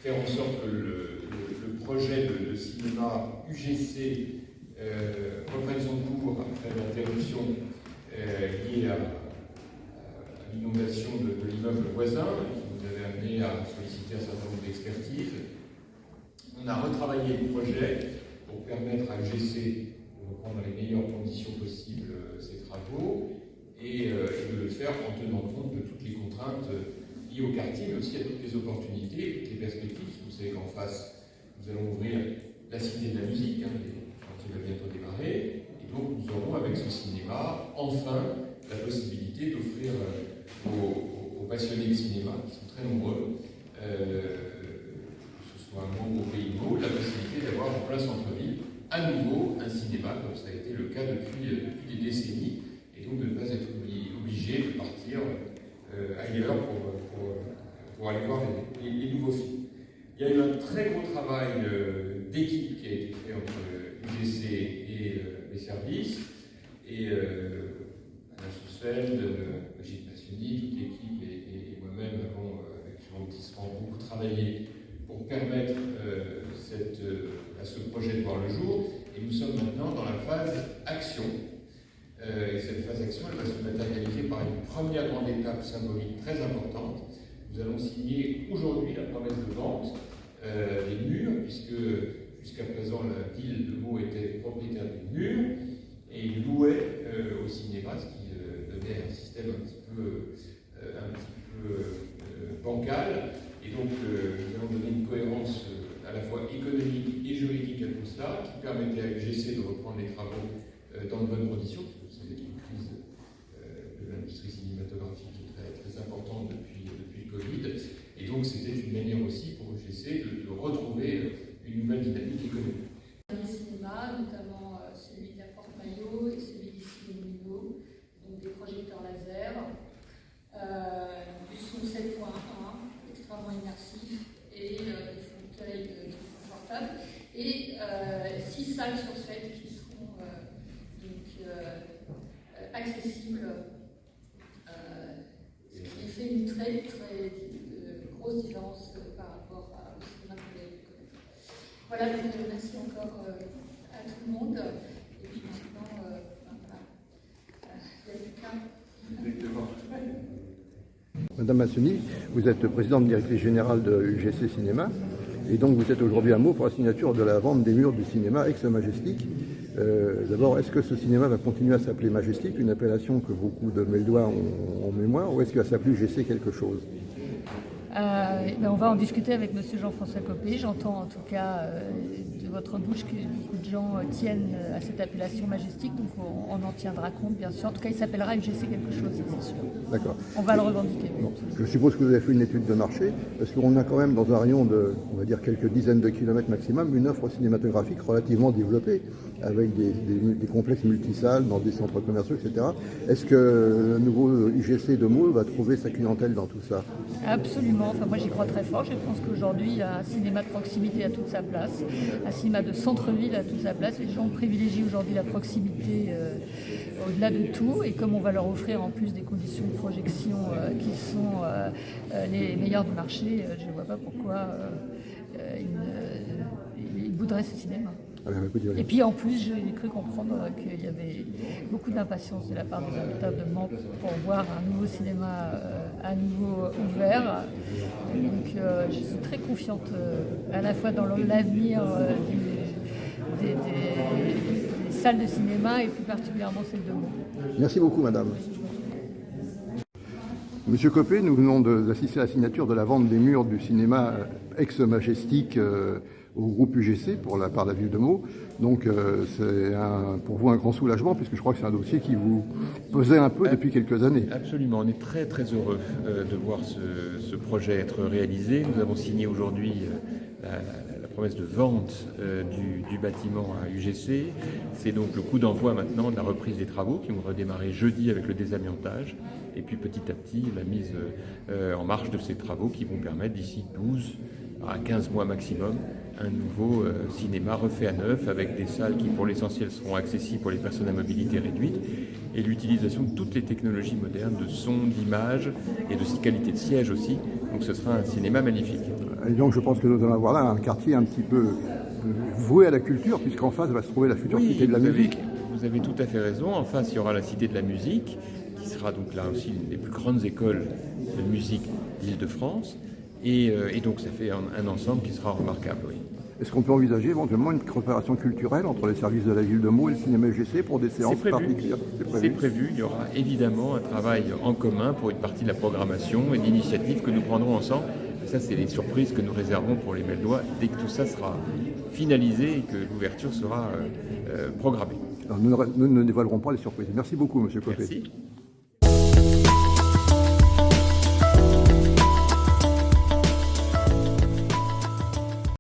faire en sorte que le projet de cinéma UGC reprenne son cours après l'interruption liée à l'inondation de l'immeuble voisin, qui nous avait amené à solliciter un certain nombre d'expertises. On a retravaillé le projet pour permettre à UGC de reprendre dans les meilleures conditions possibles ses travaux et de le faire en tenant compte de toutes les contraintes liées au quartier, mais aussi à toutes les opportunités, toutes les perspectives. Vous savez qu'en face, nous allons ouvrir la Cité de la musique, le chantier va bientôt démarrer, et donc nous aurons avec ce cinéma enfin la possibilité d'offrir aux passionnés de cinéma, qui sont très nombreux, que ce soit un mot ou au Pays de Meaux, la possibilité d'avoir en plein centre-ville à nouveau un cinéma, comme ça a été le cas depuis des décennies, et donc de ne pas être obligé de partir ailleurs pour aller voir les nouveaux films. Il y a eu un très gros travail d'équipe qui a été fait entre UGC et les services, et Alain Soussel, Brigitte Massioni, toute l'équipe et moi-même avons, avec Jean Tissement, beaucoup travaillé pour permettre à ce projet de voir le jour, et nous sommes maintenant dans la phase action. Et cette phase action, elle va se matérialiser par une première grande étape symbolique très importante. Nous allons signer aujourd'hui la promesse de vente des murs, puisque jusqu'à présent la ville de Meaux était propriétaire des murs et louait au cinéma, ce qui donnait un système un petit peu bancal. Et donc nous allons donner une cohérence à la fois économique et juridique à tout cela, qui permettait à UGC de reprendre les travaux dans de bonnes conditions. Vous savez qu'il y a une crise de l'industrie cinématographique qui est très, très importante depuis le Covid. Et donc c'était une manière aussi pour UGC de retrouver une nouvelle dynamique économique. Les cinémas, notamment celui de la Porte-Maillot et celui d'ici au Mino, donc des projecteurs laser, du son 7.1, extrêmement immersif et des fauteuils très confortables, et 6 salles sur 7 qui seront accessibles, ce qui fait une très très grosse différence par rapport au cinéma qu'on avait pu connaître. Voilà, donc merci encore à tout le monde. Et puis maintenant, il n'y a plus qu'un. Madame Massioni, vous êtes présidente directrice générale de UGC Cinéma, et donc vous êtes aujourd'hui à Meaux pour la signature de la vente des murs du cinéma ex-Majestic. D'abord, est-ce que ce cinéma va continuer à s'appeler Majestic, une appellation que beaucoup de Meldois ont en mémoire, ou est-ce qu'il va s'appeler UGC quelque chose? On va en discuter avec M. Jean-François Copé. J'entends en tout cas de votre bouche que beaucoup de gens tiennent à cette appellation Majestic, donc on en tiendra compte bien sûr. En tout cas, il s'appellera UGC quelque chose, c'est sûr. D'accord. On va le revendiquer. Bon. Je suppose que vous avez fait une étude de marché, parce qu'on a quand même dans un rayon de, on va dire, quelques dizaines de kilomètres maximum, une offre cinématographique relativement développée, avec des complexes multisalles dans des centres commerciaux, etc. Est-ce que le nouveau UGC de Meaux va trouver sa clientèle dans tout ça? Absolument. Enfin, moi j'y crois très fort. Je pense qu'aujourd'hui, un cinéma de proximité a toute sa place, un cinéma de centre-ville a toute sa place. Les gens privilégient aujourd'hui la proximité au-delà de tout, et comme on va leur offrir en plus des conditions de projection qui sont les meilleures du marché, je ne vois pas pourquoi ils boudraient ce cinéma. Et puis en plus, j'ai cru comprendre qu'il y avait beaucoup d'impatience de la part des habitants de Mans pour voir un nouveau cinéma à nouveau ouvert. Donc je suis très confiante à la fois dans l'avenir des salles de cinéma et plus particulièrement celle de Mans. Merci beaucoup, madame. Monsieur Copé, nous venons d'assister à la signature de la vente des murs du cinéma ex-Majestic au groupe UGC pour la part de la ville de Meaux. Donc c'est pour vous un grand soulagement, puisque je crois que c'est un dossier qui vous pesait un peu depuis quelques années. Absolument, on est très très heureux de voir ce projet être réalisé. Nous avons signé aujourd'hui la promesse de vente du bâtiment à UGC. C'est donc le coup d'envoi maintenant de la reprise des travaux qui vont redémarrer jeudi avec le désamiantage, et puis petit à petit la mise en marche de ces travaux qui vont permettre d'ici 12 à 15 mois maximum un nouveau cinéma refait à neuf, avec des salles qui pour l'essentiel seront accessibles pour les personnes à mobilité réduite, et l'utilisation de toutes les technologies modernes de son, d'image et de qualité de siège aussi. Donc ce sera un cinéma magnifique. Et donc je pense que nous allons avoir là un quartier un petit peu voué à la culture, puisqu'en face va se trouver la future cité de la musique. Vous avez tout à fait raison. En face, il y aura la cité de la musique, qui sera donc là aussi une des plus grandes écoles de musique d'Île-de-France. Et donc ça fait un ensemble qui sera remarquable, oui. Est-ce qu'on peut envisager éventuellement une coopération culturelle entre les services de la ville de Meaux et le cinéma UGC pour des séances particulières? C'est prévu. Il y aura évidemment un travail en commun pour une partie de la programmation et d'initiatives que nous prendrons ensemble. Ça, c'est les surprises que nous réservons pour les Meldois dès que tout ça sera finalisé et que l'ouverture sera programmée. Alors, nous ne dévoilerons pas les surprises. Merci beaucoup, M. Copé. Merci.